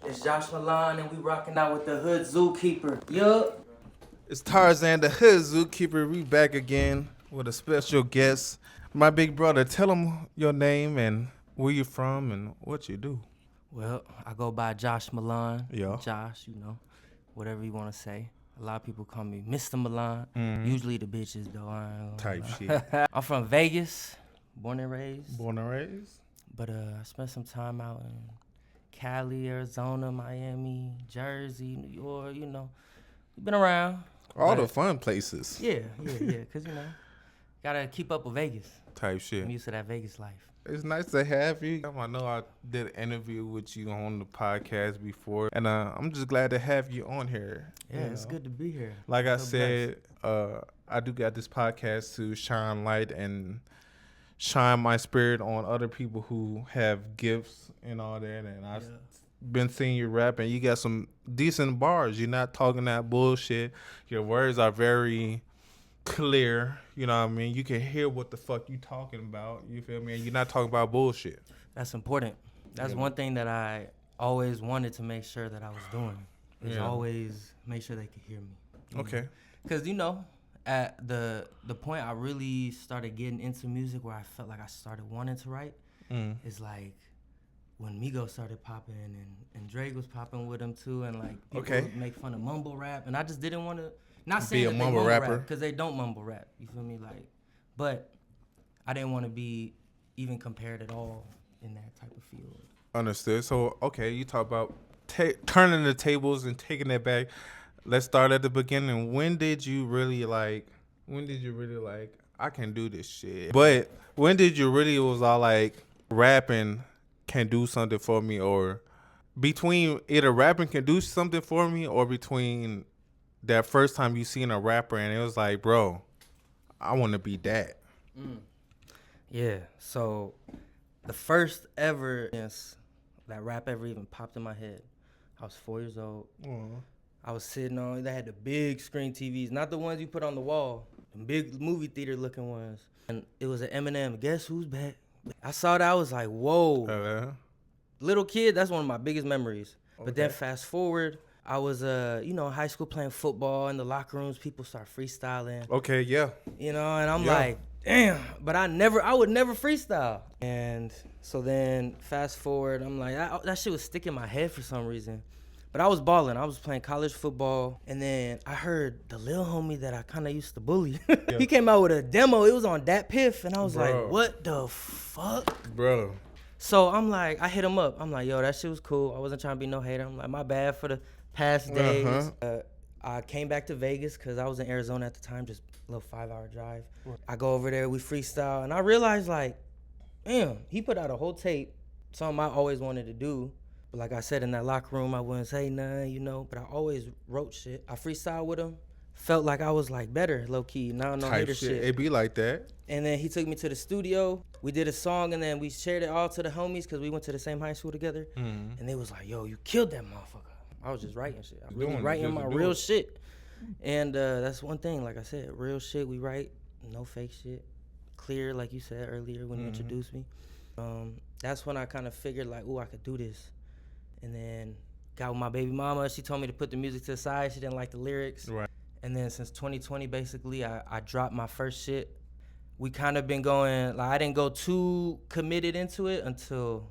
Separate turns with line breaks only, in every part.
It's JOSH MILLAN and we rocking out with the Hood Zookeeper. Yup.
It's TarZanz the Hood Zookeeper. We back again with a special guest. My big brother, tell him your name and where you from and what you do.
Well, I go by JOSH MILLAN.
Yeah.
Josh, whatever you want to say. A lot of people call me Mr. Milan. Usually the bitches though. I ain't gonna
Type
lie.
shit.
I'm from Vegas, born and raised.
Born and raised?
But I spent some time out in Cali, Arizona, Miami, Jersey, New York, We've been around.
All the fun places.
Yeah, because, gotta keep up with Vegas.
Type shit.
I'm used to that Vegas life.
It's nice to have you. I know I did an interview with you on the podcast before, and I'm just glad to have you on here.
Yeah, it's good to be here.
Like I said, I do got this podcast to shine light and shine my spirit on other people who have gifts and all that. And I've been seeing you rap, and you got some decent bars. You're not talking that bullshit. Your words are very clear. You know what I mean? You can hear what the fuck you talking about. You feel me? And you're not talking about bullshit.
That's important. That's one thing that I always wanted to make sure that I was doing. Is always make sure they could hear me.
Okay.
Because, at the point I really started getting into music where I felt like I started wanting to write is like when Migos started popping and Drake was popping with them too, and like people would make fun of mumble rap, and I just didn't want to, not saying that they mumble rapper, because they don't mumble rap, you feel me, like, but I didn't want to be even compared at all in that type of field. Understood.
So okay, you talk about turning the tables and taking it back. Let's start at the beginning. When did you really like, I can do this shit? But when did you really was all like, rapping can do something for me, or between either rapping can do something for me, or between that first time you seen a rapper and it was like, bro, I want to be that.
Yeah, so the first ever that rap ever even popped in my head, I was 4 years old. I was sitting on, they had the big screen TVs, not the ones you put on the wall, the big movie theater looking ones. And it was an Eminem, Guess Who's Back? I saw that, I was like, whoa. Little kid, that's one of my biggest memories. But then fast forward, I was, in high school playing football in the locker rooms, people start freestyling.
Okay, yeah.
And I'm like, damn, but I would never freestyle. And so then fast forward, I'm like, that shit was sticking in my head for some reason. But I was balling. I was playing college football. And then I heard the little homie that I kind of used to bully. He came out with a demo. It was on Dat Piff. And I was like, what the fuck?
Bro.
So I'm like, I hit him up. I'm like, yo, that shit was cool. I wasn't trying to be no hater. I'm like, my bad for the past days. I came back to Vegas because I was in Arizona at the time, just a little 5-hour drive. I go over there, we freestyle. And I realized, like, damn, he put out a whole tape, something I always wanted to do. But like I said, in that locker room, I wouldn't say nothing, but I always wrote shit. I freestyled with him. Felt like I was like better, low key. Now no hater shit.
It be like that.
And then he took me to the studio. We did a song, and then we shared it all to the homies because we went to the same high school together. And they was like, yo, you killed that motherfucker. I was just writing shit. I was really writing my real shit. And that's one thing, like I said, real shit we write, no fake shit. Clear, like you said earlier when you introduced me. That's when I kind of figured like, ooh, I could do this. And then got with my baby mama. She told me to put the music to the side. She didn't like the lyrics. Right. And then since 2020, basically, I dropped my first shit. We kind of been going, like, I didn't go too committed into it until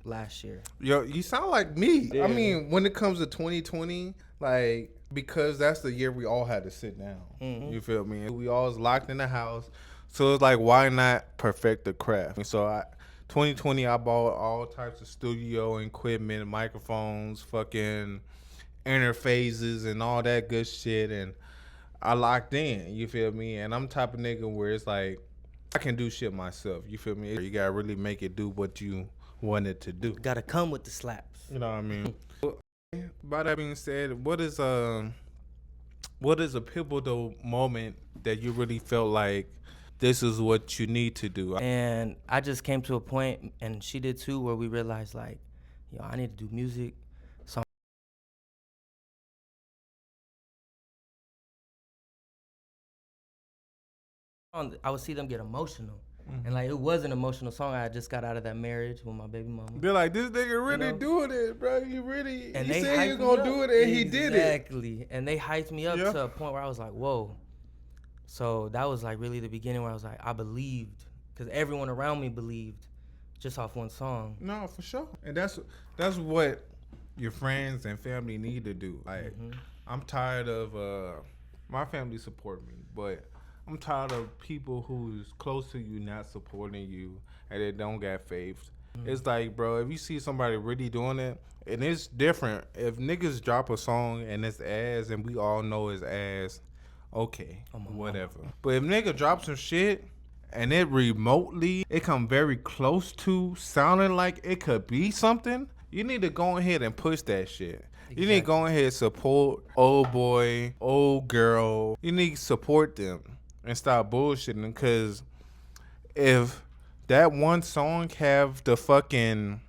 last year.
Yo, you sound like me. Yeah. I mean, when it comes to 2020, like, because that's the year we all had to sit down. You feel me? We all was locked in the house. So it's like, why not perfect the craft? And so 2020, I bought all types of studio equipment, microphones, fucking interfaces, and all that good shit. And I locked in, you feel me? And I'm the type of nigga where it's like, I can do shit myself, you feel me? You gotta really make it do what you want it to do.
Gotta come with the slaps.
You know what I mean? By that being said, what is a pivotal moment that you really felt like this is what you need to do?
And I just came to a point, and she did too, where we realized like, yo, I need to do music. So I would see them get emotional. And like, it was an emotional song. I just got out of that marriage with my baby mama.
They're like, this nigga really doing it, bro. He said he was gonna do it, and he did it.
Exactly. And they hyped me up to a point where I was like, whoa. So that was like really the beginning where I was like, I believed, because everyone around me believed, just off one song.
No, for sure. And that's what your friends and family need to do. Like, I'm tired of my family support me, but I'm tired of people who's close to you not supporting you and they don't got faith. It's like, bro, if you see somebody really doing it, and it's different. If niggas drop a song and it's ass and we all know it's ass, okay, whatever. But if nigga drop some shit and it come very close to sounding like it could be something, you need to go ahead and push that shit. Exactly. You need to go ahead and support old boy, old girl. You need to support them and stop bullshitting, because if that one song have the fucking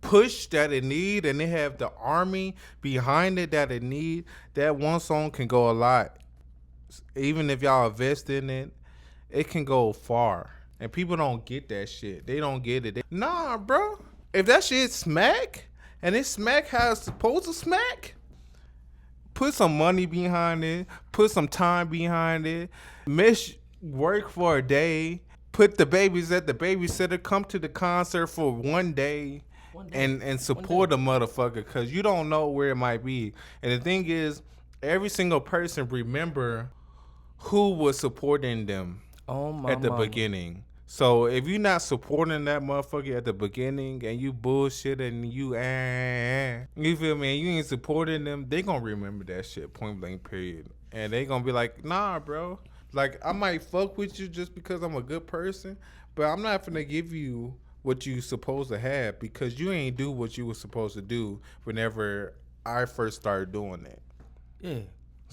push that it need and they have the army behind it that it need, that one song can go a lot. Even if y'all invest in it, it can go far. And people don't get that shit. They don't get it. Nah, bro. If that shit smack, and it smack how it's supposed to smack, put some money behind it. Put some time behind it. Miss work for a day. Put the babies at the babysitter. Come to the concert for one day. And support a motherfucker, because you don't know where it might be. And the thing is, every single person remember who was supporting them at the beginning. So if you're not supporting that motherfucker at the beginning and you bullshit and you feel me, and you ain't supporting them, they gonna remember that shit, point blank period. And they gonna be like, nah, bro. Like, I might fuck with you just because I'm a good person, but I'm not finna give you what you supposed to have, because you ain't do what you was supposed to do whenever I first started doing it.
Yeah.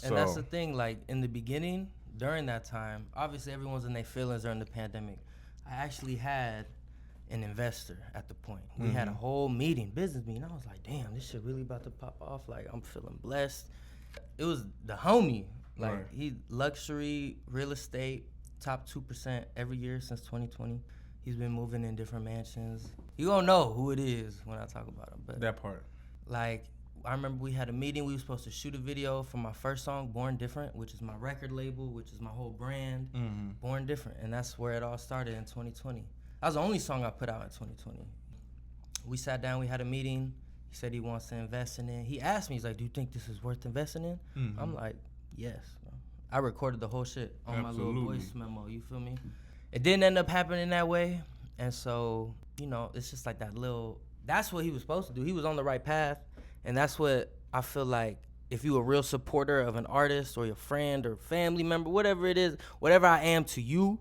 And that's the thing, like, in the beginning, during that time, obviously everyone's in their feelings during the pandemic. I actually had an investor at the point. We had a whole business meeting. I was like, damn, this shit really about to pop off. Like, I'm feeling blessed. It was the homie. Like, he luxury, real estate, top 2% every year since 2020. He's been moving in different mansions. You gonna know who it is when I talk about him. But
that part.
Like, I remember we had a meeting. We were supposed to shoot a video for my first song, Born Different, which is my record label, which is my whole brand, Born Different. And that's where it all started in 2020. That was the only song I put out in 2020. We sat down, we had a meeting. He said he wants to invest in it. He asked me, he's like, do you think this is worth investing in? I'm like, yes. Bro. I recorded the whole shit on my little voice memo, you feel me? It didn't end up happening that way. And so, you know, it's just like that's what he was supposed to do. He was on the right path. And that's what I feel like, if you a real supporter of an artist or your friend or family member, whatever it is, whatever I am to you,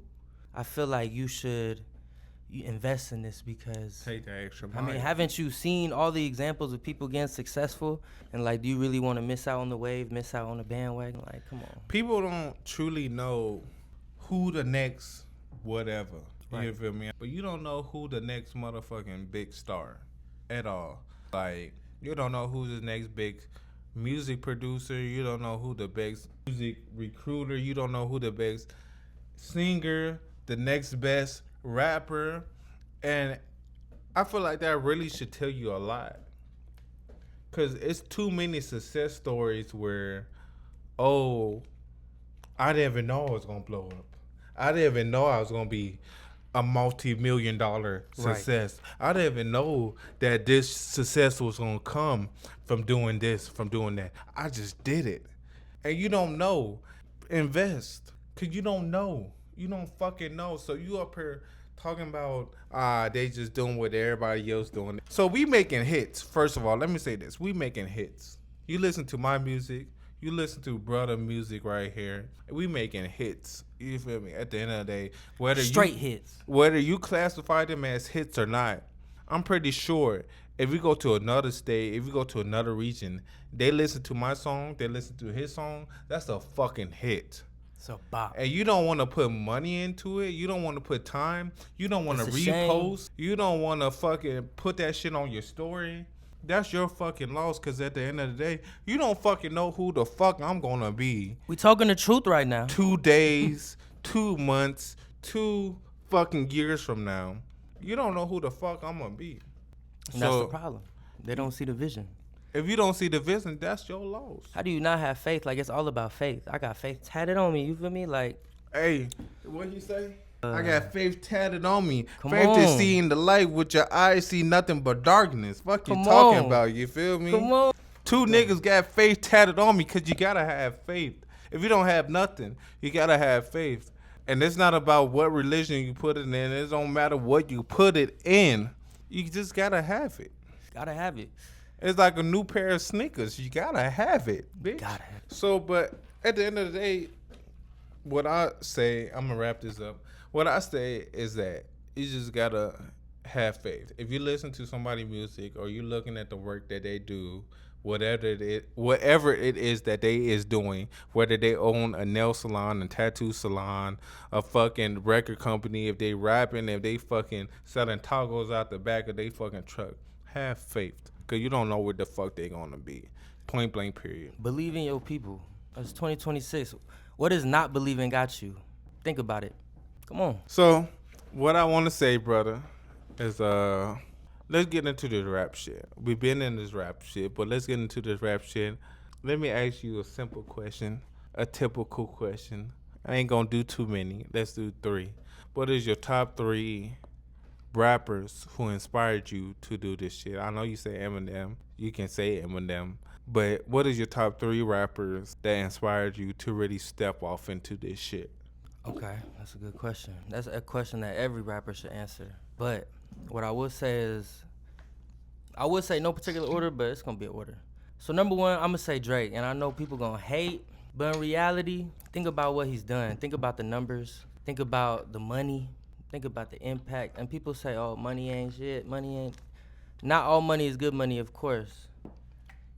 I feel like you invest in this, because
take the extra mile.
I mean, haven't you seen all the examples of people getting successful? And like, do you really want to miss out on the wave, miss out on the bandwagon? Like, come on.
People don't truly know who the next whatever. Right. You feel me? But you don't know who the next motherfucking big star at all. Like, you don't know who's the next big music producer. You don't know who the best music recruiter. You don't know who the best singer, the next best rapper. And I feel like that really should tell you a lot. Because it's too many success stories where, oh, I didn't even know I was going to blow up. I didn't even know I was going to be a multi-million-dollar success. Right. I didn't even know that this success was going to come from doing this, from doing that. I just did it. And you don't know. Invest. Because you don't know. You don't fucking know. So you up here talking about, they just doing what everybody else doing. So we making hits. First of all, let me say this. We making hits. You listen to my music. You listen to brother music right here. We making hits. You feel me? At the end of the day, whether you classify them as hits or not, I'm pretty sure if we go to another state, if we go to another region, they listen to my song, they listen to his song, that's a fucking hit.
So bop.
And you don't want to put money into it. You don't want to put time. You don't want to repost. You don't want to fucking put that shit on your story. That's your fucking loss, because at the end of the day, you don't fucking know who the fuck I'm going to be.
We talking the truth right now.
2 days, 2 months, 2 fucking years from now, you don't know who the fuck I'm gonna be.
And that's the problem. They don't see the vision.
If you don't see the vision, that's your loss.
How do you not have faith? Like, it's all about faith. I got faith tatted on me. You feel me? Like,
hey, what you say? I got faith tatted on me.
Come
Faith
on.
is seeing the light with your eyes see nothing but darkness. Fuck you
Come
talking
on.
about, you feel me?
Come on.
Two niggas got faith tatted on me because you gotta have faith. If you don't have nothing, you gotta have faith. And it's not about what religion you put it in. It don't matter what you put it in. You just gotta have it.
Gotta have it.
It's like a new pair of sneakers. You gotta have it, bitch.
Gotta have it.
So, but at the end of the day, what I say, I'm gonna wrap this up. What I say is that you just gotta have faith. If you listen to somebody's music or you looking at the work that they do, whatever it is that they is doing, whether they own a nail salon, a tattoo salon, a fucking record company, if they rapping, if they fucking selling tacos out the back of their fucking truck, have faith. Because you don't know where the fuck they gonna be. Point blank, period.
Believe in your people. It's 2026. What is not believing got you? Think about it. Come on.
So, what I want to say, brother, is let's get into this rap shit. We've been in this rap shit, but let's get into this rap shit. Let me ask you a simple question, a typical question. I ain't gonna do too many. Let's do 3. What is your top 3 rappers who inspired you to do this shit? I know you say Eminem. You can say Eminem. But what is your top 3 rappers that inspired you to really step off into this shit?
Okay, that's a good question. That's a question that every rapper should answer. But what I would say is, I would say no particular order, but it's gonna be an order. So number 1, I'm gonna say Drake, and I know people gonna hate, but in reality, think about what he's done. Think about the numbers. Think about the money. Think about the impact. And people say, oh, money ain't shit. Money ain't. Not all money is good money, of course.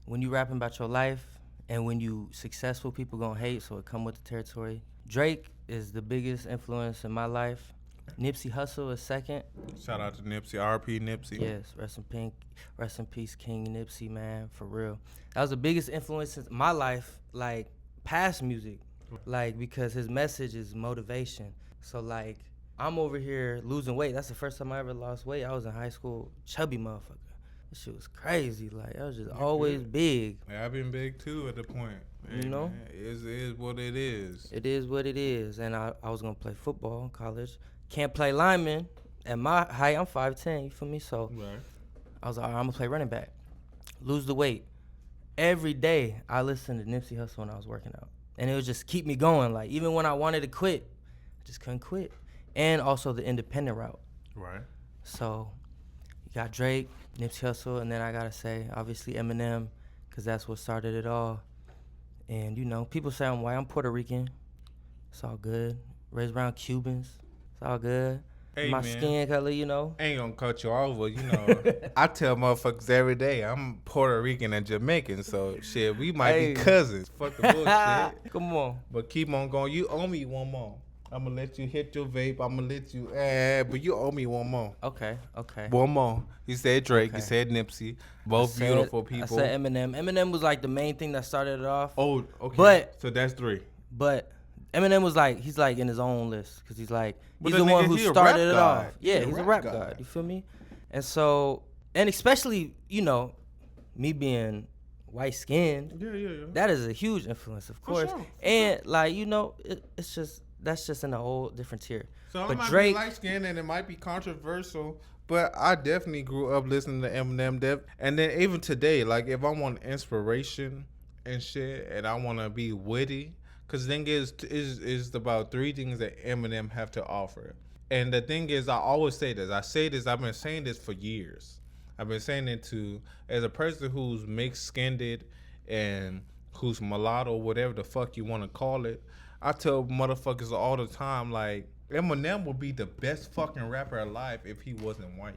When you rapping about your life, and when you successful, people gonna hate, so it come with the territory. Drake is the biggest influence in my life. Nipsey Hussle is second.
Shout out to Nipsey, RP Nipsey.
Yes, rest in peace, King Nipsey, man, for real. That was the biggest influence in my life, like, past music, like, because his message is motivation. So, like, I'm over here losing weight. That's the first time I ever lost weight. I was in high school, chubby motherfucker. This shit was crazy. Like, I was just always big.
Yeah, I've been big too at the point.
You know?
Man, it is what it is.
It is what it is. And I was going to play football in college. Can't play lineman. At my height, I'm 5'10", you feel me? So
Right.
I was like, all right, I'm going to play running back. Lose the weight. Every day, I listened to Nipsey Hussle when I was working out. And it would just keep me going. Like, even when I wanted to quit, I just couldn't quit. And also the independent route.
Right.
So you got Drake, Nipsey Hussle, and then I got to say, obviously, Eminem, because that's what started it all. And, you know, people say I'm white. I'm Puerto Rican. It's all good. Raised around Cubans. It's all good.
Hey,
My
man.
skin color, you know.
I ain't gonna cut you over, you know. I tell motherfuckers every day I'm Puerto Rican and Jamaican, so shit, we might be cousins. Fuck the bullshit.
Come on.
But keep on going. You owe me one more. I'm gonna let you hit your vape. I'm gonna let you, but you owe me one more.
Okay.
One more. You said Drake.
Okay.
You said Nipsey. Both beautiful people.
I said Eminem. Eminem was like the main thing that started it off.
Oh, okay.
But
so that's 3.
But Eminem was like, he's like in his own list because he's like,
But
he's
the
the one
nigga,
who
he a
started
rap
it
god.
off. Yeah, he's a rap god. You feel me? And so, and especially, you know, me being white skinned,
Yeah.
that is a huge influence, of course.
sure.
And like, you know, it's just, that's just in a whole different tier.
So
but
I might
Drake,
be light skinned and it might be controversial, but I definitely grew up listening to Eminem. And then even today, like if I want inspiration and shit, and I want to be witty, because the thing is about 3 things that Eminem have to offer. And the thing is, I always say this. I've been saying this for years. I've been saying it as a person who's mixed skinned and who's mulatto, whatever the fuck you want to call it. I tell motherfuckers all the time, like, Eminem would be the best fucking rapper alive if he wasn't white.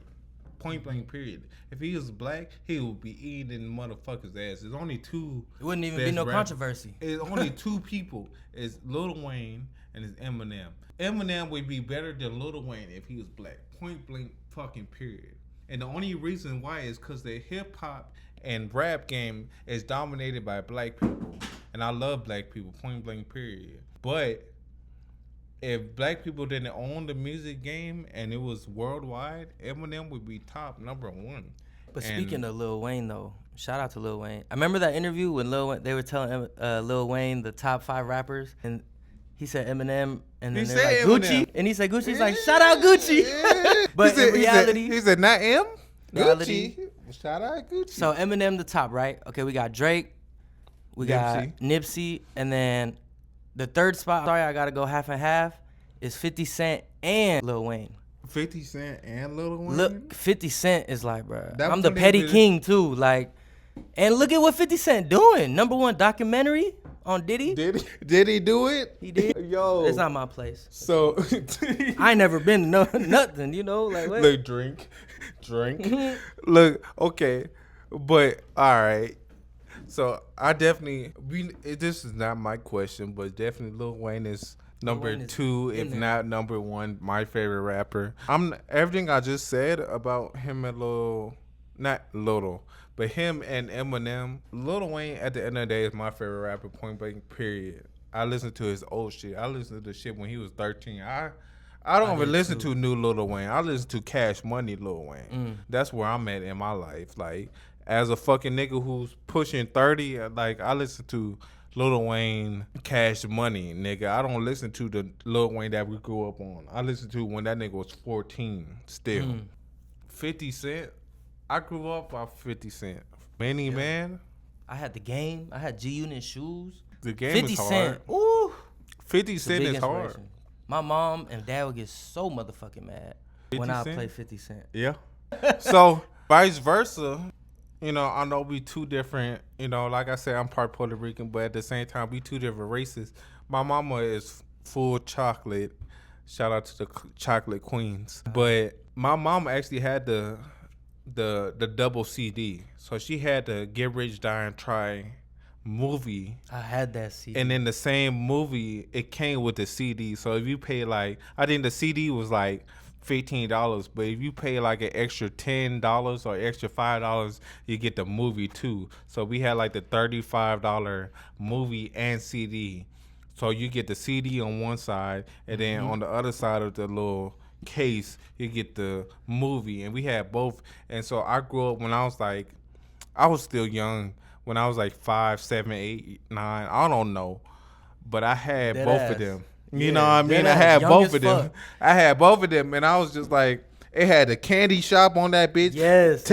Point blank, period. If he was black, he would be eating motherfuckers' ass. There's only 2.
it wouldn't even be no controversy.
It's only 2 people. It's Lil Wayne and it's Eminem. Eminem would be better than Lil Wayne if he was black. Point blank, fucking period. And the only reason why is because the hip hop and rap game is dominated by black people. And I love black people, point blank, period. But if black people didn't own the music game and it was worldwide, Eminem would be top number one.
But speaking of Lil Wayne, though, shout out to Lil Wayne. I remember that interview when they were telling Lil Wayne the top 5 rappers, and he said Eminem, and then they're like Gucci, and he said Gucci. He's like, shout out Gucci. But in reality,
he said not M.
Reality,
Gucci. Shout out Gucci.
So Eminem the top, right? Okay, we got Drake, we got Nipsey, and then the third spot. Sorry, I gotta go half and half. Is 50 Cent and Lil Wayne.
50 Cent and Lil Wayne?
Look, 50 Cent is like, bro, I'm the petty king too. Like, and look at what 50 Cent doing. #1 documentary on Diddy.
Did he do it?
He did.
Yo.
It's not my place.
So.
I ain't never been to nothing, you know? Like, what?
Look, drink. Look, okay. But, all right. So, I definitely, this is not my question, but definitely Lil Wayne is number 2, if not number 1, my favorite rapper. Everything I just said about him and but him and Eminem, Lil Wayne at the end of the day is my favorite rapper, point blank, period. I listen to his old shit. I listen to the shit when he was 13. I don't even listen to new Lil Wayne. I listen to Cash Money Lil Wayne. That's where I'm at in my life. Like, as a fucking nigga who's pushing 30, like, I listen to Lil Wayne, Cash Money, nigga. I don't listen to the Lil Wayne that we grew up on. I listen to when that nigga was 14 still. 50 Cent, I grew up off 50 Cent. Man.
I had the game. I had G-Unit shoes.
The game
50
is hard.
Cent. Ooh.
50 Cent is hard.
My mom and dad would get so motherfucking mad when I play 50 Cent.
Yeah. So, vice versa. You know, I know we two different, you know, like I said, I'm part Puerto Rican, but at the same time, we two different races. My mama is full chocolate. Shout out to the chocolate queens. But my mom actually had the double CD. So she had the Get Rich, Die and Try movie.
I had that CD.
And in the same movie, it came with the CD. So if you pay like, I think the CD was like $15, but if you pay like an extra $10 or extra $5, you get the movie too. So we had like the $35 movie and CD. So you get the CD on one side, and then on the other side of the little case, you get the movie. And we had both. And so I grew up when I was still young, when I was like 5, 7, 8, 9, I don't know, but I had both of them. You know what I mean? I had both of them. I had both of them, and I was just like, it had the candy shop on that bitch.
Yes.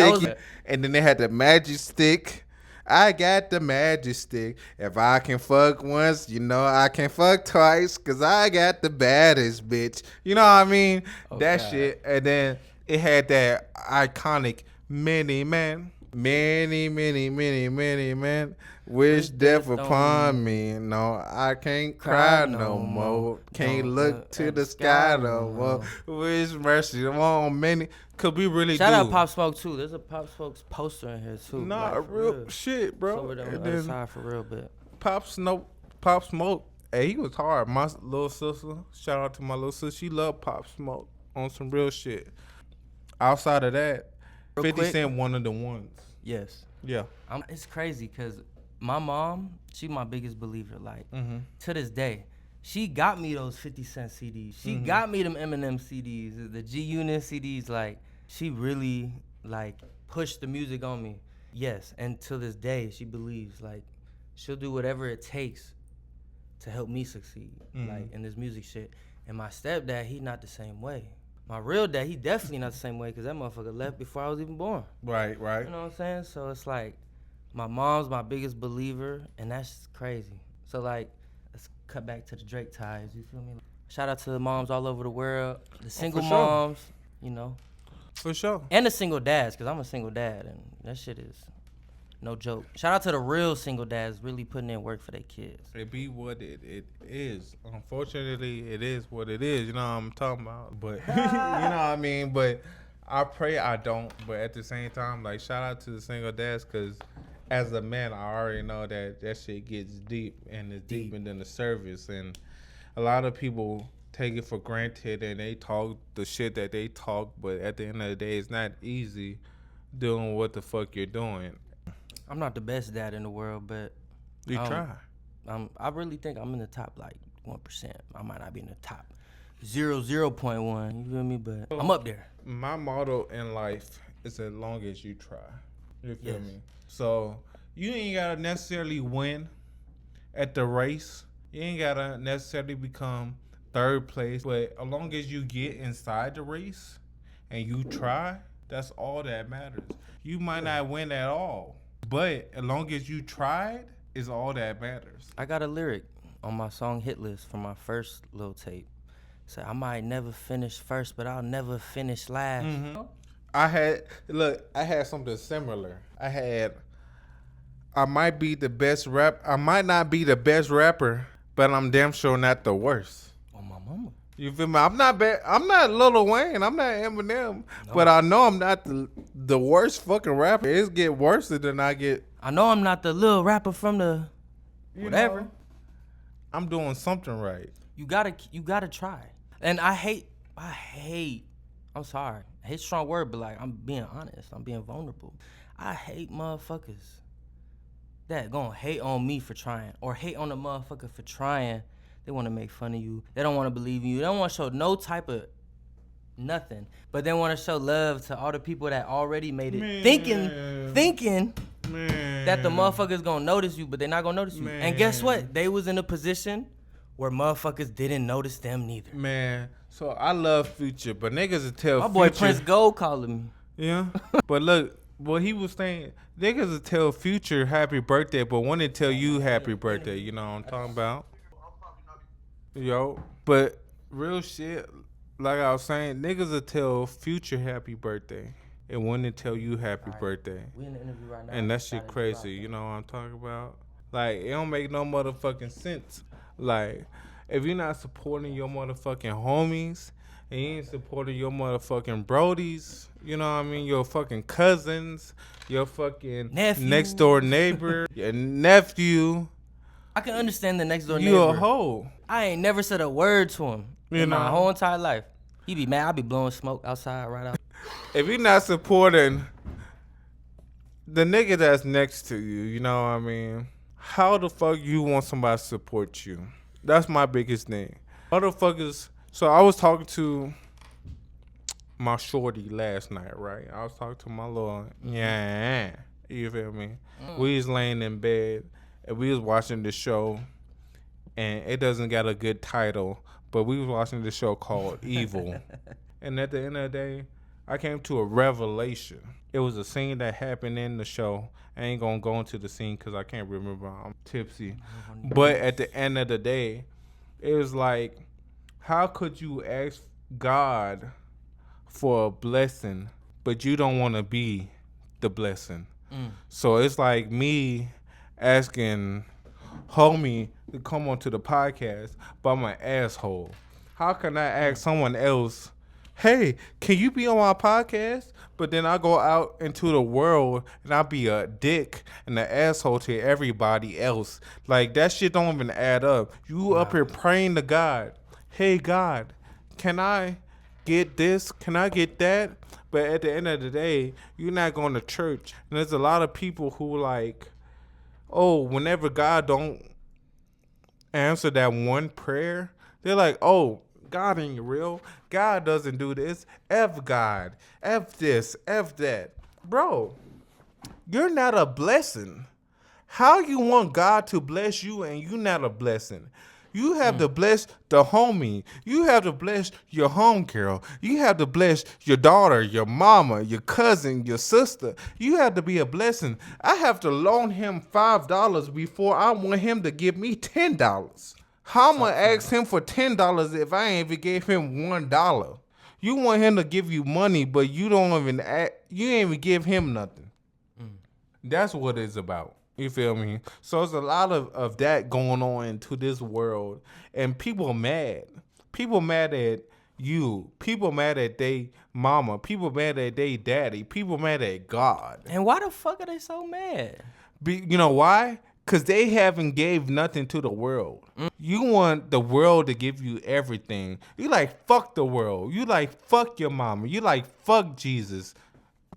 And then they had the magic stick. I got the magic stick. If I can fuck once, you know I can fuck twice, because I got the baddest bitch. You know what I mean? That shit. And then it had that iconic many man. Wish death upon me. No, I can't cry no more. Can't look to the sky no more. Wish mercy on many. Cause we really
Shout out Pop Smoke too. There's a Pop Smoke poster in here too.
Nah, like, real shit, bro.
Over there on the other side for real, but
Pop Smoke. Hey, he was hard. My little sister. Shout out to my little sister. She loved Pop Smoke on some real shit. Outside of that, 50 Cent one of the ones.
Yes.
Yeah.
It's crazy because my mom, she my biggest believer. Like, to this day, she got me those 50 Cent CDs. She got me them Eminem CDs, the G-Unit CDs. Like, she really, like, pushed the music on me. Yes, and to this day, she believes, like, she'll do whatever it takes to help me succeed, like, in this music shit. And my stepdad, he not the same way. My real dad, he definitely not the same way, because that motherfucker left before I was even born.
Right.
You know what I'm saying? So it's like, my mom's my biggest believer, and that's crazy. So, like, let's cut back to the Drake ties, you feel me? Shout out to the moms all over the world, the single moms, you know.
For sure.
And the single dads, because I'm a single dad, and that shit is no joke. Shout out to the real single dads really putting in work for their kids.
It be what it is. Unfortunately, it is what it is. You know what I'm talking about? But, you know what I mean? But I pray I don't. But at the same time, like, shout out to the single dads, because as a man, I already know that shit gets deep, and it's deeper than the surface. And a lot of people take it for granted, and they talk the shit that they talk. But at the end of the day, it's not easy doing what the fuck you're doing.
I'm not the best dad in the world, but
you try.
I really think I'm in the top like 1%. I might not be in the top 0.1. You feel me? But I'm up there.
My motto in life is as long as you try. You feel me? So you ain't gotta necessarily win at the race. You ain't gotta necessarily become third place. But as long as you get inside the race and you try, that's all that matters. You might not win at all, but as long as you tried, is all that matters.
I got a lyric on my song hit list from my first little tape. Say, I might never finish first, but I'll never finish last.
Mm-hmm. I had something similar. I might be the best I might not be the best rapper, but I'm damn sure not the worst.
Oh, my mama.
You feel me? I'm not bad. I'm not Lil Wayne. I'm not Eminem. No. But I know I'm not the worst fucking rapper. It's get worse than I get.
I know I'm not the little rapper from the whatever.
Know, I'm doing something right.
You gotta try. And I hate. I'm sorry. I hate strong word, but like I'm being honest. I'm being vulnerable. I hate motherfuckers that gonna hate on me for trying or hate on the motherfucker for trying. They want to make fun of you. They don't want to believe in you. They don't want to show no type of nothing. But they want to show love to all the people that already made it, thinking that the motherfuckers gonna notice you, but they're not gonna notice you. And guess what? They was in a position where motherfuckers didn't notice them neither.
Man, so I love Future, but niggas will tell
my boy Prince Gold calling me.
Yeah, but look, what he was saying, niggas will tell Future happy birthday, but when they tell you happy birthday, you know what I'm talking about? Yo, but real shit, like I was saying, niggas will tell Future happy birthday, and when they tell you happy birthday,
we in the interview right now,
and that shit crazy. You know what I'm talking about? Like, it don't make no motherfucking sense. Like, if you're not supporting your motherfucking homies, and you ain't supporting your motherfucking brodies, you know what I mean? Your fucking cousins, your fucking next door neighbor, your nephew.
I can understand the next door neighbor.
You a hoe.
I ain't never said a word to him in my whole entire life. He be mad. I be blowing smoke outside right out.
If you're not supporting the nigga that's next to you, you know what I mean? How the fuck you want somebody to support you? That's my biggest thing. Motherfuckers. So I was talking to my shorty last night, right? I was talking to my little, you feel me? We was laying in bed and we was watching the show, and it doesn't got a good title, but we was watching the show called Evil. And at the end of the day, I came to a revelation. It was a scene that happened in the show. I ain't gonna go into the scene because I can't remember. I'm tipsy. But at the end of the day, it was like, how could you ask God for a blessing, but you don't want to be the blessing? So it's like me asking homie to come onto the podcast, but I'm an asshole. How can I ask someone else, hey, can you be on my podcast? But then I go out into the world and I be a dick and an asshole to everybody else. Like, that shit don't even add up. You up here praying to God, hey God, can I get this? Can I get that? But at the end of the day, you're not going to church. And there's a lot of people who like, oh, whenever God don't answer that one prayer, they're like, oh, God ain't real. God doesn't do this. F God. F this. F that. Bro, you're not a blessing. How you want God to bless you and you not a blessing? You have to bless the homie. You have to bless your homegirl. You have to bless your daughter, your mama, your cousin, your sister. You have to be a blessing. I have to loan him $5 before I want him to give me $10. How am I gonna ask him for $10 if I ain't even gave him $1? You want him to give you money, but you ain't even give him nothing. That's what it's about. You feel me? So there's a lot of that going on into this world, and people are mad. People mad at you. People mad at they mama. People mad at they daddy. People mad at God.
And why the fuck are they so mad?
You know why? Because they haven't gave nothing to the world. You want the world to give you everything. You like, fuck the world. You like, fuck your mama. You like, fuck Jesus.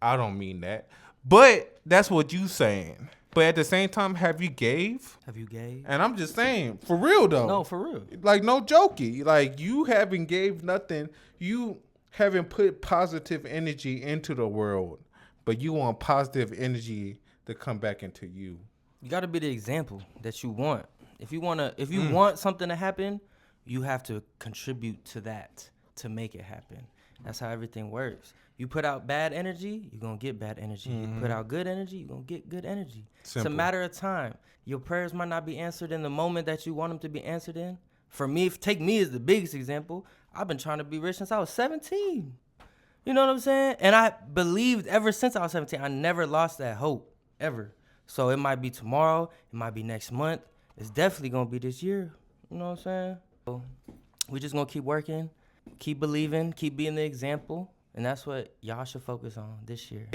I don't mean that. But that's what you saying. But at the same time, have you gave?
Have you gave?
And I'm just saying, for real though.
No, for real.
Like, no jokey. Like, you haven't gave nothing. You haven't put positive energy into the world, but you want positive energy to come back into you.
You got to be the example that you want. If you want something to happen, you have to contribute to that to make it happen. That's how everything works. You put out bad energy, you're going to get bad energy. You put out good energy, you're going to get good energy. Simple. It's a matter of time. Your prayers might not be answered in the moment that you want them to be answered in. For me, take me as the biggest example. I've been trying to be rich since I was 17. You know what I'm saying? And I believed ever since I was 17. I never lost that hope, ever. So it might be tomorrow. It might be next month. It's definitely going to be this year. You know what I'm saying? So we just going to keep working, keep believing, keep being the example. And that's what y'all should focus on this year.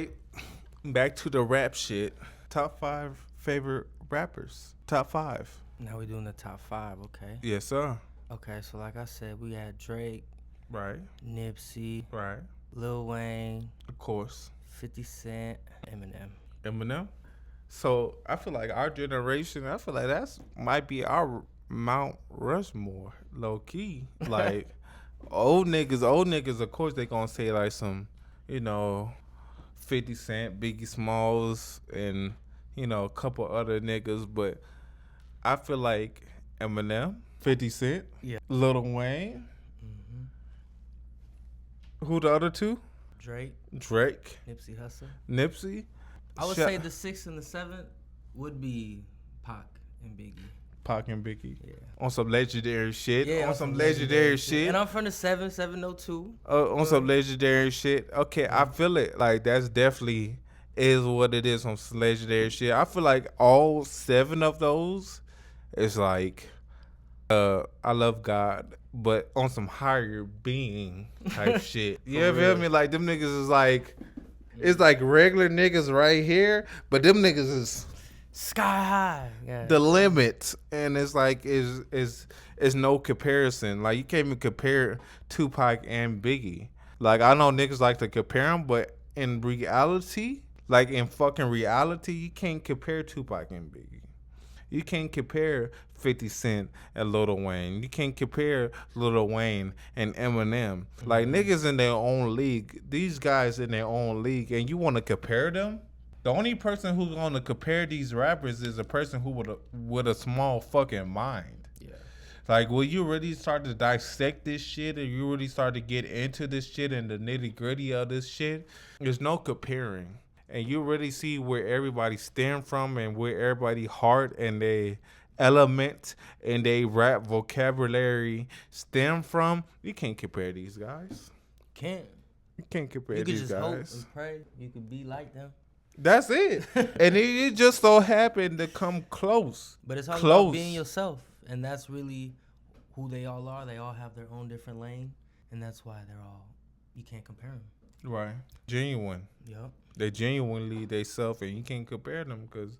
Back to the rap shit. Top 5 favorite rappers. Top 5.
Now we're doing the top 5, okay?
Yes, sir.
Okay, so like I said, we had Drake.
Right.
Nipsey.
Right.
Lil Wayne.
Of course.
50 Cent. Eminem.
Eminem? So I feel like our generation, I feel like that's might be our Mount Rushmore, low key. Like old niggas, of course they gonna say like some, 50 Cent, Biggie Smalls, and a couple other niggas, but I feel like Eminem, 50 Cent, Lil Wayne. Who the other two?
Drake.
Nipsey
Hussle.
Nipsey.
I would say the 6th and the 7th would be Pac and Biggie.
Yeah. On some legendary shit. Yeah, on some legendary shit.
And I'm from the 702.
On some legendary shit. Okay, I feel it. Like, that's definitely is what it is on some legendary shit. I feel like all 7 of those is like, I love God, but on some higher being type shit. You feel me? Like, them niggas is like, it's like regular niggas right here, but them niggas is
sky high. Yeah.
The limit, and it's like is no comparison. Like, you can't even compare Tupac and Biggie. Like, I know niggas like to compare them, but in reality, like in fucking reality, you can't compare Tupac and Biggie. You can't compare 50 Cent and Lil Wayne. You can't compare Lil Wayne and Eminem. Like, niggas in their own league. These guys in their own league, and you want to compare them? The only person who's going to compare these rappers is a person who with a small fucking mind. Yeah. Like, will you really start to dissect this shit, and you really start to get into this shit and the nitty gritty of this shit? There's no comparing. And you really see where everybody stem from and where everybody heart and they element and they rap vocabulary stem from. You can't compare these guys.
You
can't compare these guys.
You could just hope and pray you could be like them.
That's it. And it just so happened to come close.
But it's all about being yourself. And that's really who they all are. They all have their own different lane. And that's why you can't compare them.
Right. Genuine.
Yep.
They genuinely they self, and you can't compare them because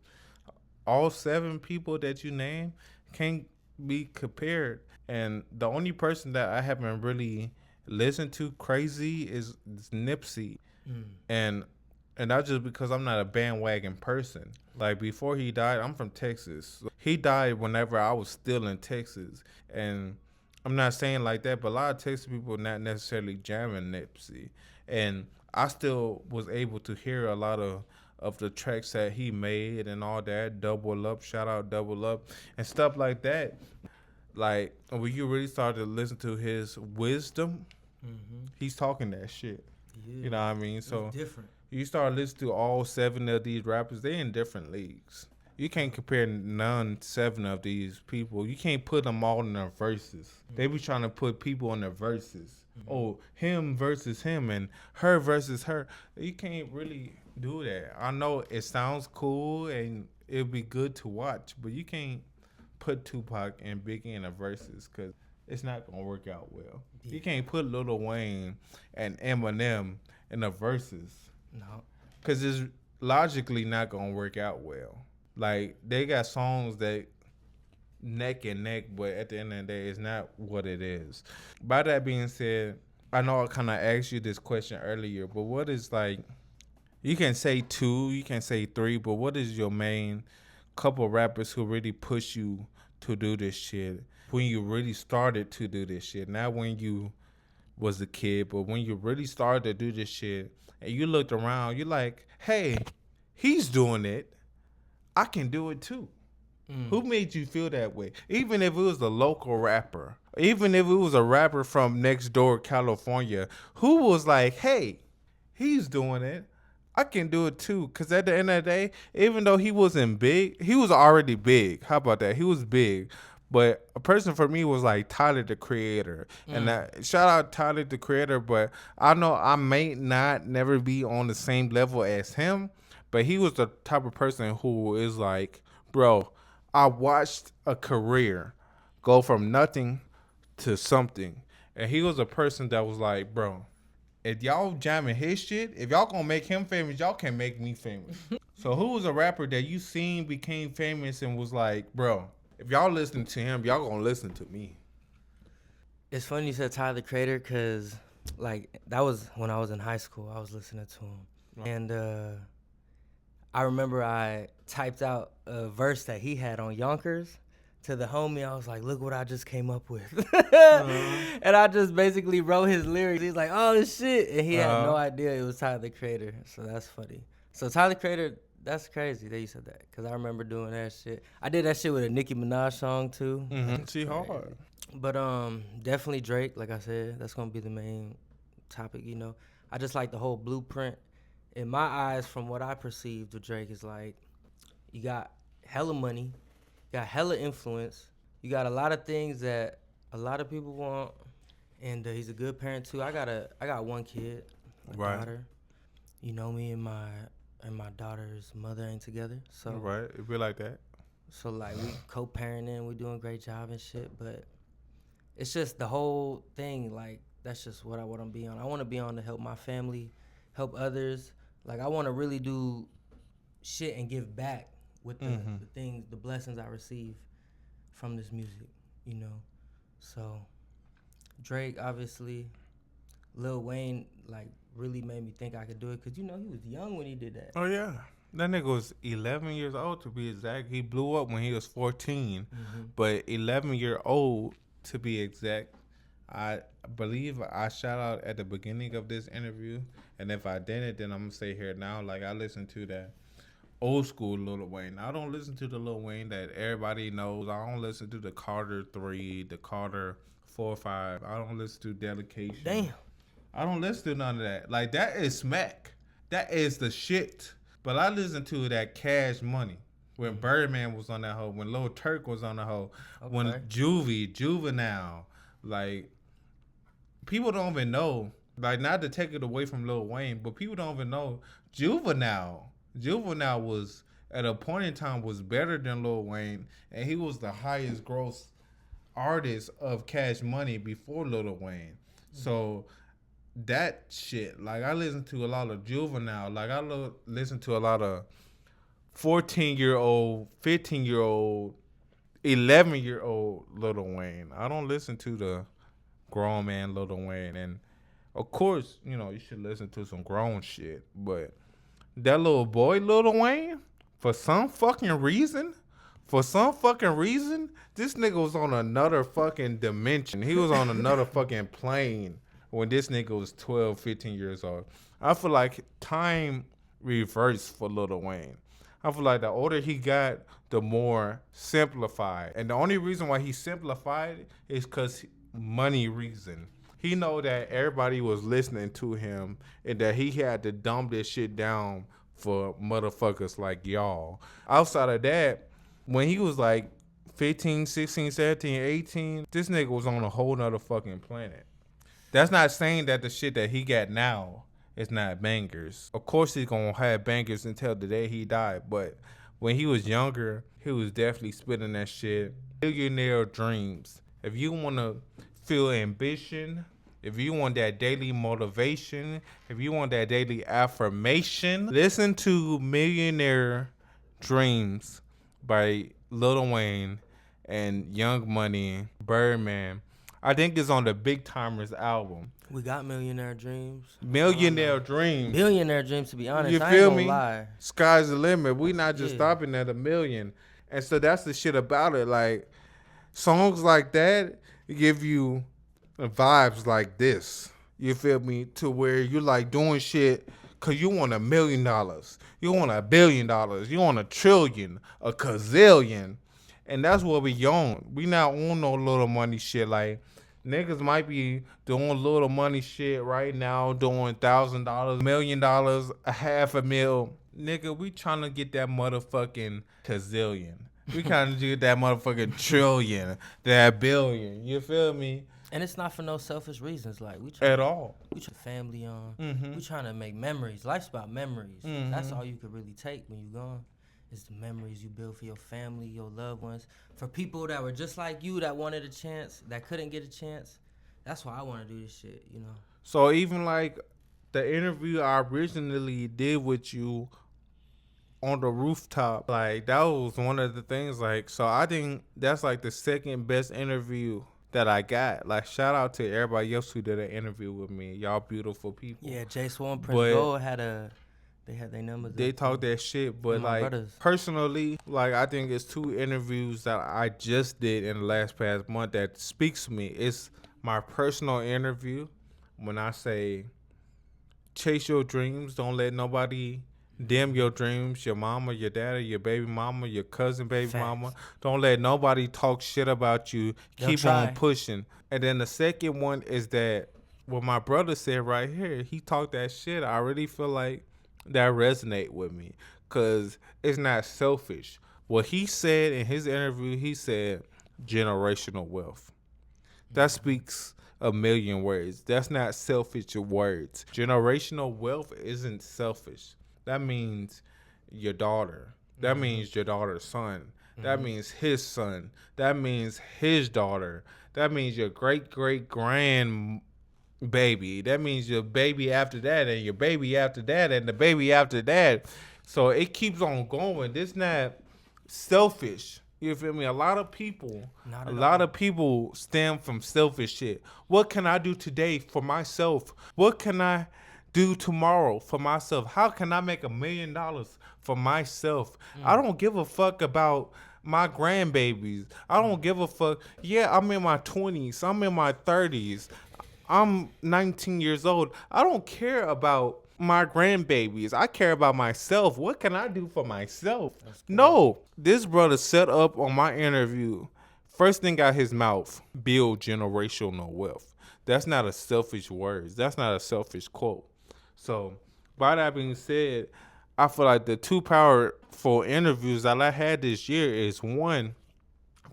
all 7 people that you name can't be compared. And the only person that I haven't really listened to crazy is Nipsey. And that's just because I'm not a bandwagon person. Like, before he died, I'm from Texas. He died whenever I was still in Texas. And I'm not saying like that, but a lot of Texas people not necessarily jamming Nipsey. And I still was able to hear a lot of the tracks that he made and all that. Double Up, shout out Double Up, and stuff like that. Like, when you really start to listen to his wisdom, he's talking that shit. Yeah. You know what I mean? So
it's different.
You start listening to all 7 of these rappers, they in different leagues. You can't compare 7 of these people. You can't put them all in their verses. They be trying to put people in their verses. Oh, him versus him and her versus her. You can't really do that. I know it sounds cool and it'll be good to watch, but you can't put Tupac and Biggie in a verses because it's not going to work out well. Yeah. You can't put Lil Wayne and Eminem in a verses.
No.
Because it's logically not going to work out well. Like, they got songs that neck and neck, but at the end of the day, it's not what it is. By that being said, I know I kind of asked you this question earlier, but what is, like, You can say 2, you can say 3, but what is your main couple rappers who really push you to do this shit? When you really started to do this shit, not when you was a kid, but when you really started to do this shit and you looked around, you're like, hey, he's doing it. I can do it too. Who made you feel that way? Even if it was a local rapper, even if it was a rapper from next door, California, who was like, hey, he's doing it. I can do it too. Because at the end of the day, even though he wasn't big, he was already big. How about that? He was big. But a person for me was like Tyler, the Creator. And shout out Tyler, the Creator. But I know I may not never be on the same level as him. But he was the type of person who is like, bro, I watched a career go from nothing to something. And he was a person that was like, bro, if y'all jamming his shit, if y'all gonna make him famous, y'all can make me famous. So who was a rapper that you seen became famous and was like, bro, if y'all listen to him, y'all gonna listen to me?
It's funny you said Tyler the Creator, because like that was when I was in high school. I was listening to him. Right. And I remember I typed out a verse that he had on Yonkers to the homie. I was like, look what I just came up with. And I just basically wrote his lyrics. He's like, oh, shit. And he had no idea it was Tyler the Creator. So that's funny. So Tyler the Creator, that's crazy that you said that, because I remember doing that shit. I did that shit with a Nicki Minaj song, too.
She hard.
But definitely Drake, like I said. That's going to be the main topic, you know. I just like the whole blueprint. In my eyes, from what I perceived with Drake, is like, you got hella money, you got hella influence, you got a lot of things that a lot of people want, and he's a good parent too. I got one kid, my daughter. You know, me and my daughter's mother ain't together, so
right, it be like that.
So like we co-parenting, we doing a great job and shit, but it's just the whole thing. Like that's just what I want to be on. I want to be on to help my family, help others. Like, I want to really do shit and give back with the things, the blessings I receive from this music, you know? So, Drake, obviously, Lil Wayne, like, really made me think I could do it, because, you know, he was young when he did that.
Oh, yeah. That nigga was 11 years old, to be exact. He blew up when he was 14, but 11-year-old, to be exact. I believe I shout out at the beginning of this interview, and if I didn't, then I'm going to say here now, like, I listen to that old school Lil Wayne. I don't listen to the Lil Wayne that everybody knows. I don't listen to the Carter 3, the Carter 4, 5. I don't listen to Dedication.
Damn.
I don't listen to none of that. Like, that is smack. That is the shit. But I listen to that Cash Money. When Birdman was on that hoe, when Lil Turk was on the hoe, when Juvenile, like, people don't even know, like, not to take it away from Lil Wayne, but people don't even know Juvenile was, at a point in time, was better than Lil Wayne, and he was the highest gross artist of Cash Money before Lil Wayne. So that shit, like, I listen to a lot of Juvenile, like, I listen to a lot of 14-year-old, 15-year-old, 11-year-old Lil Wayne. I don't listen to the grown man Lil Wayne. And of course, you know, you should listen to some grown shit, but that little boy Lil Wayne, for some fucking reason, this nigga was on another fucking dimension. He was on another fucking plane when this nigga was 12, 15 years old. I feel like time reversed for Lil Wayne. I feel like the older he got, the more simplified. And the only reason why he simplified is because money reason. He know that everybody was listening to him and that he had to dumb this shit down for motherfuckers like y'all. Outside of that, when he was like 15, 16, 17, 18, this nigga was on a whole nother fucking planet. That's not saying that the shit that he got now is not bangers. Of course he's gonna have bangers until the day he died, but when he was younger, he was definitely spitting that shit. Millionaire dreams. If you wanna feel ambition, if you want that daily motivation, if you want that daily affirmation, listen to Millionaire Dreams by Lil Wayne and Young Money, Birdman. I think it's on the Big Timers album.
We got Millionaire Dreams.
Millionaire Dreams.
Billionaire Dreams, to be honest.
You
I
feel
ain't
me?
gonna lie.
Sky's the limit. We not just stopping at 1 million. And so that's the shit about it. Like, songs like that give you vibes like this. You feel me? To where you like doing shit because you want $1 million. You want $1 billion. You want $1 trillion, a gazillion. And that's what we on. We not on no little money shit. Like, niggas might be doing little money shit right now, doing $1,000, $1 million, $500,000. Nigga, we trying to get that motherfucking gazillion. We trying to get that motherfucking trillion, that billion. You feel me?
And it's not for no selfish reasons. Like, we
at all.
We try family on. Mm-hmm. We trying to make memories. Life's about memories. Mm-hmm. That's all you could really take when you gone. It's the memories you build for your family, your loved ones, for people that were just like you that wanted a chance, that couldn't get a chance. That's why I want to do this shit, you know.
So even like the interview I originally did with you on the rooftop, like that was one of the things. Like, so I think that's like the second best interview that I got. Like, shout out to everybody else who did an interview with me. Y'all beautiful people.
Yeah, Jay Swan, Prince Gold they had their numbers.
They talk that shit, but like brothers. Personally, like I think it's 2 interviews that I just did in the past month that speaks to me. It's my personal interview when I say, chase your dreams, don't let nobody dim your dreams. Your mama, your daddy, your baby mama, your cousin baby Facts. Mama. Don't let nobody talk shit about you. Keep on pushing. And then the second one is that what my brother said right here. He talked that shit. I really feel like that resonate with me because it's not selfish. What he said in his interview, he said generational wealth. That speaks a million words. That's not selfish words. Generational wealth isn't selfish. That means your daughter. That means your daughter's son. That means his son. That means his daughter. That means your great-great-grand baby. That means your baby after that and your baby after that and the baby after that. So it keeps on going. This not selfish. You feel me? A lot of people stem from selfish shit. What can I do today for myself? What can I do tomorrow for myself? How can I make $1 million for myself? I don't give a fuck about my grandbabies. I don't give a fuck. Yeah, I'm in my 20s. I'm in my 30s. I'm 19 years old. I don't care about my grandbabies. I care about myself. What can I do for myself? No. This brother set up on my interview. First thing out his mouth, build generational wealth. That's not a selfish word. That's not a selfish quote. So, by that being said, I feel like the 2 powerful interviews that I had this year is one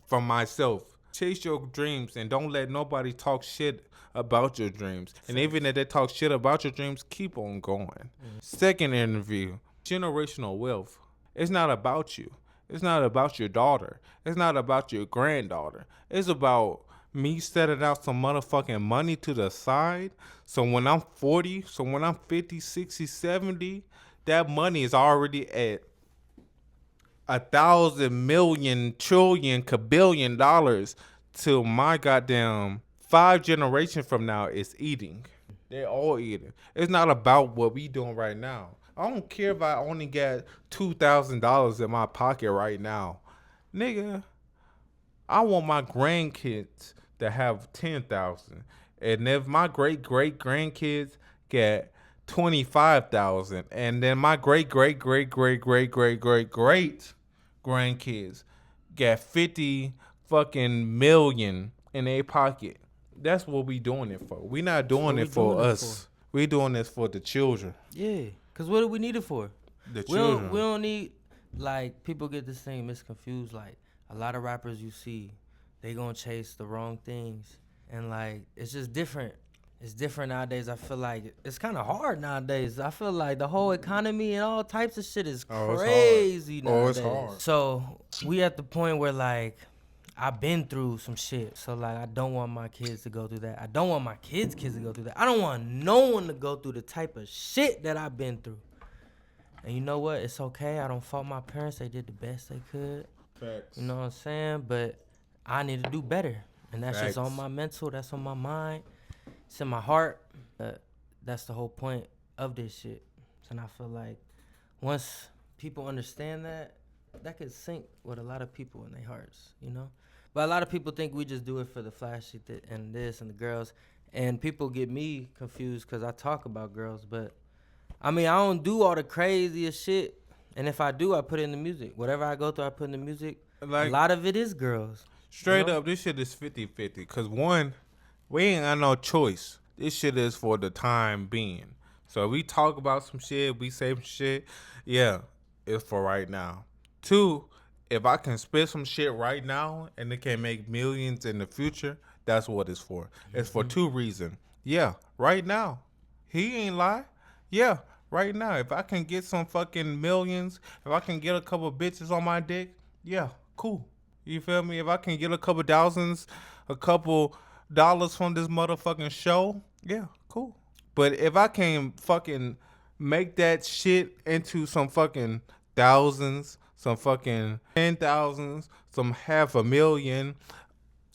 from myself. Chase your dreams and don't let nobody talk shit about your dreams. And even if they talk shit about your dreams, keep on going. Second interview, generational wealth. It's not about you. It's not about your daughter. It's not about your granddaughter. It's about me setting out some motherfucking money to the side. So when I'm 40, so when I'm 50, 60, 70, that money is already at 1,000 million trillion kabillion dollars till my goddamn 5 generations from now is eating. They're all eating. It's not about what we doing right now. I don't care if I only got $2,000 in my pocket right now. Nigga, I want my grandkids to have 10,000. And if my great-great-grandkids get 25,000, and then my great-great-great-great-great-great-great-grandkids get 50 fucking million in their pocket. That's what we doing it for. We not doing it for us. We doing this for the children.
Yeah, because what do we need it for?
The children.
We don't need, like, people get this thing misconfused. Like, a lot of rappers you see, they gonna chase the wrong things. And, like, it's just different. It's different nowadays. I feel like it's kind of hard nowadays. I feel like the whole economy and all types of shit is crazy nowadays.
It's hard.
So we at the point where, like, I've been through some shit. So, like, I don't want my kids to go through that. I don't want my kids' to go through that. I don't want no one to go through the type of shit that I've been through. And you know what? It's okay. I don't fault my parents. They did the best they could.
Facts.
You know what I'm saying? But I need to do better. And that's just on my mental. That's on my mind. It's in my heart. That's the whole point of this shit. And I feel like once people understand that, that could sink with a lot of people in their hearts, you know? But a lot of people think we just do it for the flashy and this and the girls. And people get me confused because I talk about girls. But, I mean, I don't do all the craziest shit. And if I do, I put it in the music. Whatever I go through, I put in the music. Like, a lot of it is girls.
Straight up, this shit is 50-50. Because, one, we ain't got no choice. This shit is for the time being. So we talk about some shit, we say some shit, yeah, it's for right now. Two, if I can spit some shit right now and it can make millions in the future, that's what it's for. It's for two reasons. Yeah, right now. He ain't lie. Yeah, right now. If I can get some fucking millions, if I can get a couple bitches on my dick, yeah, cool. You feel me? If I can get a couple thousands, a couple dollars from this motherfucking show, yeah, cool. But if I can fucking make that shit into some fucking thousands, some fucking 10,000s, some 500,000,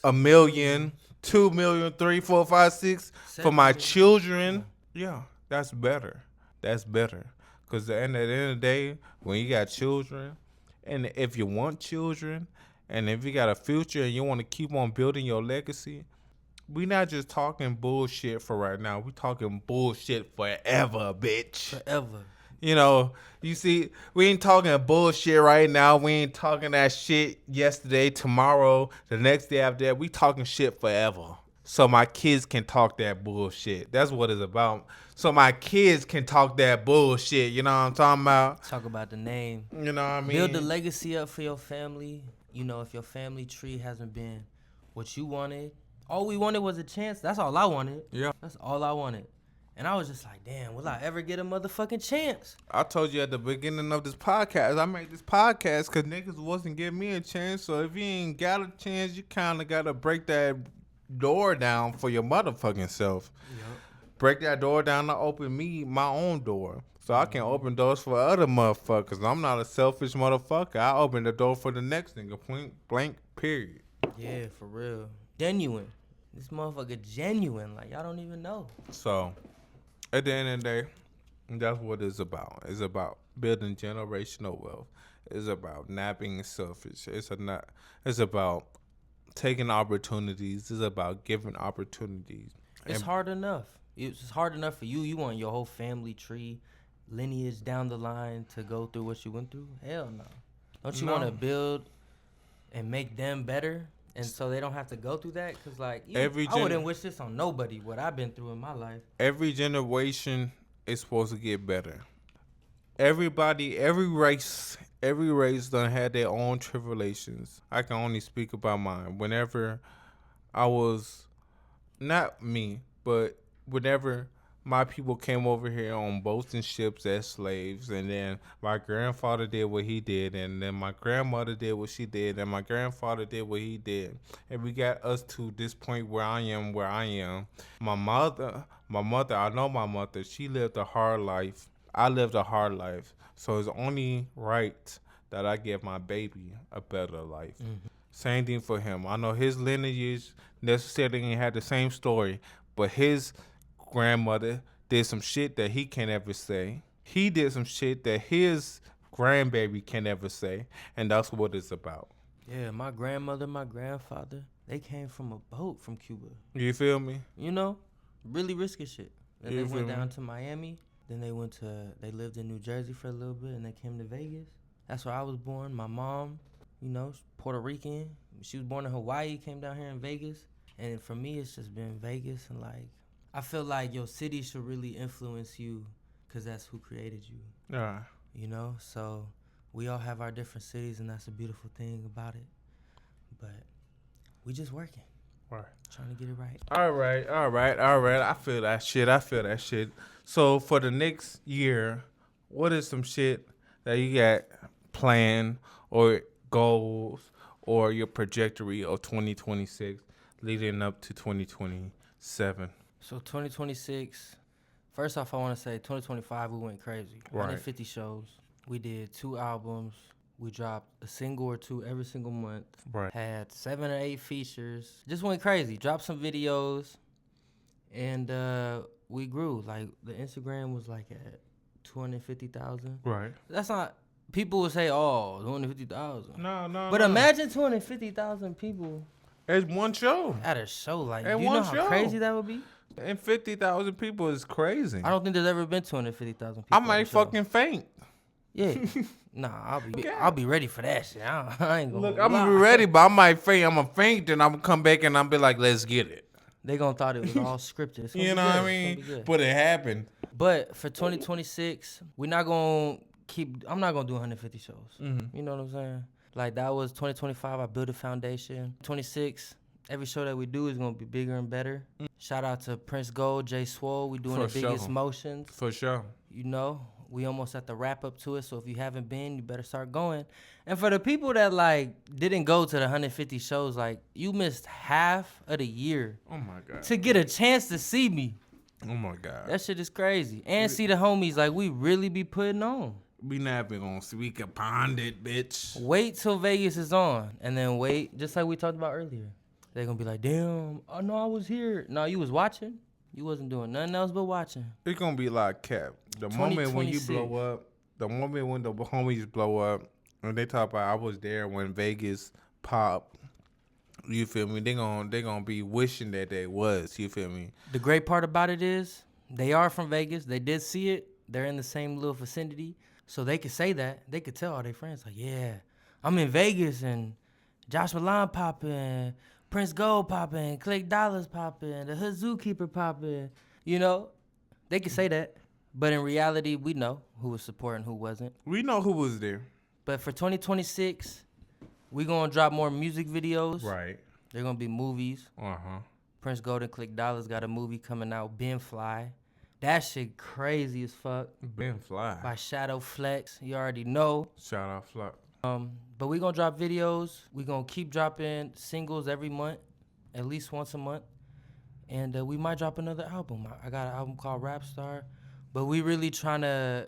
1,000,000, 2,000,000, 3, 4, 5, 6 for my children, yeah, that's better. That's better. Because at the end of the day, when you got children, and if you want children, and if you got a future and you want to keep on building your legacy, we not just talking bullshit for right now. We talking bullshit forever, bitch.
Forever.
You know, you see, we ain't talking bullshit right now. We ain't talking that shit yesterday, tomorrow, the next day after that. We talking shit forever. So my kids can talk that bullshit. That's what it's about. So my kids can talk that bullshit. You know what I'm talking about?
Talk about the name.
You know what I mean?
Build the legacy up for your family. You know, if your family tree hasn't been what you wanted, all we wanted was a chance. That's all I wanted.
Yeah.
That's all I wanted. And I was just like, damn, will I ever get a motherfucking chance?
I told you at the beginning of this podcast, I made this podcast because niggas wasn't giving me a chance. So if you ain't got a chance, you kind of got to break that door down for your motherfucking self. Yep. Break that door down to open me my own door. So I can open doors for other motherfuckers. I'm not a selfish motherfucker. I open the door for the next nigga, point blank, period.
Yeah, for real. Genuine. This motherfucker genuine. Like, y'all don't even know. So,
at the end of the day, that's what it's about. It's about building generational wealth. It's about not being selfish. It's about taking opportunities. It's about giving opportunities.
It's hard enough. It's hard enough for you. You want your whole family tree, lineage down the line to go through what you went through? Hell no. Don't you want to build and make them better? And so they don't have to go through that? Because, like, I wouldn't wish this on nobody, what I've been through in my life.
Every generation is supposed to get better. Everybody, every race done had their own tribulations. I can only speak about mine. Whenever I was, not me, but whenever my people came over here on boats and ships as slaves, and then my grandfather did what he did, and then my grandmother did what she did, and my grandfather did what he did, and we got us to this point where I am. My mother, I know my mother, she lived a hard life. I lived a hard life. So it's only right that I give my baby a better life. Mm-hmm. Same thing for him. I know his lineage necessarily ain't had the same story, but his grandmother did some shit that he can't ever say. He did some shit that his grandbaby can't ever say, and that's what it's about.
Yeah, my grandmother, my grandfather, they came from a boat from Cuba.
You feel me?
You know, really risky shit. Then they went down to Miami. Then they lived in New Jersey for a little bit, and they came to Vegas. That's where I was born. My mom, you know, Puerto Rican. She was born in Hawaii, came down here in Vegas. And for me, it's just been Vegas, and like, I feel like your city should really influence you because that's who created you.
Yeah.
You know? So we all have our different cities, and that's a beautiful thing about it. But we just working.
Right.
Trying to get it right.
All right. I feel that shit. So for the next year, what is some shit that you got planned or goals or your trajectory of 2026 leading up to 2027?
So 2026, first off, I want to say 2025, we went crazy.
Right.
150 shows. We did 2 albums. We dropped a single or two every single month.
Right.
Had 7 or 8 features. Just went crazy. Dropped some videos. And we grew. Like, the Instagram was like at 250,000.
Right.
That's not... People would say, oh, 250,000.
No.
But imagine 250,000 people...
It's one show.
At a show. Like,
At
do you
one
know how
show.
crazy that would be?
And 50,000 people is crazy.
I don't think there's ever been 250,000 people.
I might fucking faint.
Yeah. Nah, I'll be ready for that shit. I ain't gonna
Look, I'm gonna be ready, but I might faint. I'm gonna faint, and I'm gonna come back and I'm be like, let's get it.
They gonna thought it was all scripted.
You know what I mean? But it happened.
But for 2026, we're not gonna I'm not gonna do 150 shows. You know what I'm saying? Like, that was 2025. I built a foundation. 26, every show that we do is gonna be bigger and better. Shout out to Prince Gold, Jay Swole. We doing
For
the biggest
sure.
motions.
For sure.
You know, we almost at the wrap up to it. So if you haven't been, you better start going. And for the people that like didn't go to the 150 shows, like, you missed half of the year.
Oh my God.
To get a chance to see me.
Oh my God.
That shit is crazy. And see the homies, like, we really be putting on.
We not even gonna speak upon it, bitch.
Wait till Vegas is on, and then wait, just like we talked about earlier. They're gonna be like, damn, oh no, I was here. No, you was watching. You wasn't doing nothing else but watching.
It's gonna be like cap. The moment when you blow up, the moment when the homies blow up, when they talk about I was there when Vegas popped, you feel me? They gonna be wishing that they was, you feel me?
The great part about it is they are from Vegas. They did see it. They're in the same little vicinity. So they could say that. They could tell all their friends, like, yeah, I'm in Vegas and Josh Millan popping, Prince Gold popping, Click Dollars popping, the Hood Zookeeper popping. You know, they could say that. But in reality, we know who was supporting, who wasn't.
We know who was there.
But for 2026, we going to drop more music videos.
Right.
They're going to be movies.
Uh-huh.
Prince Gold and Click Dollars got a movie coming out, Ben Fly. That shit crazy as fuck.
Ben Fly.
By Shadow Flex. You already know.
Shout out Flex.
But we gonna drop videos. We gonna keep dropping singles every month, at least once a month. And we might drop another album. I got an album called Rap Star. But we really trying to,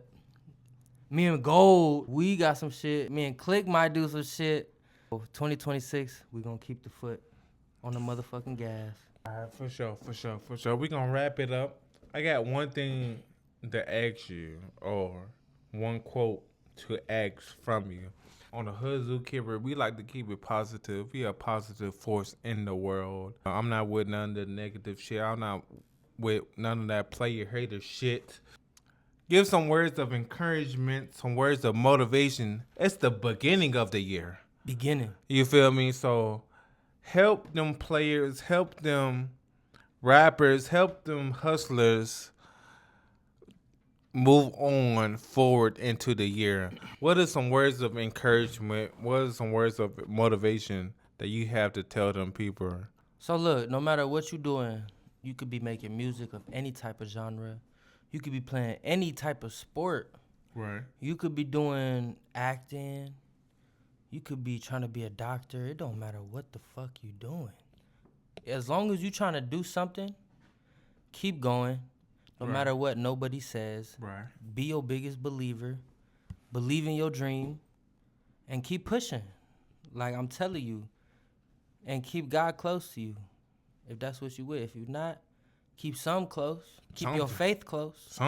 me and Gold, we got some shit. Me and Click might do some shit. 2026, we gonna keep the foot on the motherfucking gas.
All right, for sure. We gonna wrap it up. I got one thing to ask you, or one quote to ask from you. On the Hood Zookeeper, we like to keep it positive. We are a positive force in the world. I'm not with none of the negative shit. I'm not with none of that player hater shit. Give some words of encouragement, some words of motivation. It's the beginning of the year. You feel me? So help them players, help them rappers, help them hustlers move on forward into the year. What are some words of encouragement? What are some words of motivation that you have to tell them people?
So look, no matter what you're doing, you could be making music of any type of genre. You could be playing any type of sport.
Right.
You could be doing acting. You could be trying to be a doctor. It don't matter what the fuck you doing. As long as you trying to do something, keep going. No matter what nobody says.
Right.
Be your biggest believer. Believe in your dream. And keep pushing. Like I'm telling you. And keep God close to you. If that's what you with. If you're not, keep some close. Keep your faith close.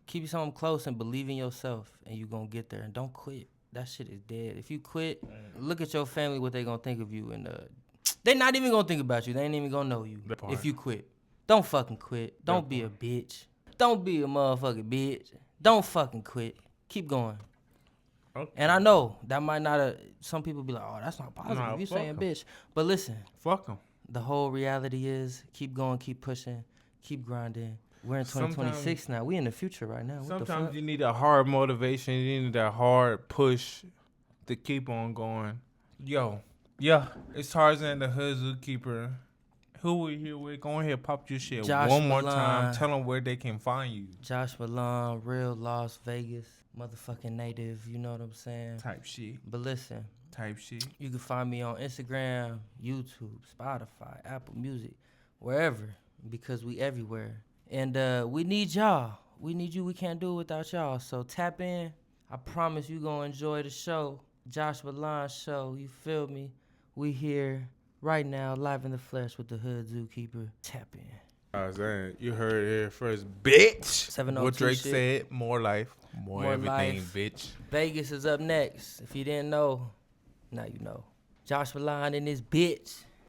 Keep something close and believe in yourself. And you're going to get there. And don't quit. That shit is dead. If you quit, look at your family, what they going to think of you. And they not even going to think about you. They ain't even going to know you if you quit. Don't fucking quit. Don't be a bitch. Don't be a motherfucking bitch. Don't fucking quit. Keep going. Okay. And I know that might not some people be like, oh, that's not positive.
Nah,
you saying bitch. But listen.
Fuck them.
The whole reality is keep going, keep pushing, keep grinding. We're in 2026 now. We in the future right now.
Sometimes you need a hard motivation. You need that hard push to keep on going. It's TarZanz the Hood Zookeeper. Who we here with? Go ahead, pop your shit one more time. Tell them where they can find you.
Josh Millan, real Las Vegas, motherfucking native. You know what I'm saying?
Type shit.
But listen.
Type shit.
You can find me on Instagram, YouTube, Spotify, Apple Music, wherever, because we everywhere. And we need y'all. We need you. We can't do it without y'all. So tap in. I promise you gonna enjoy the show. Josh Millan show, you feel me? We here right now, live in the flesh with the Hood Zookeeper. Tap in.
TarZanz, you heard it here first, bitch.
702
what Drake
shit.
said, more life, more everything,
life.
bitch.
Vegas is up next. If you didn't know, now you know. Josh Millan in this bitch.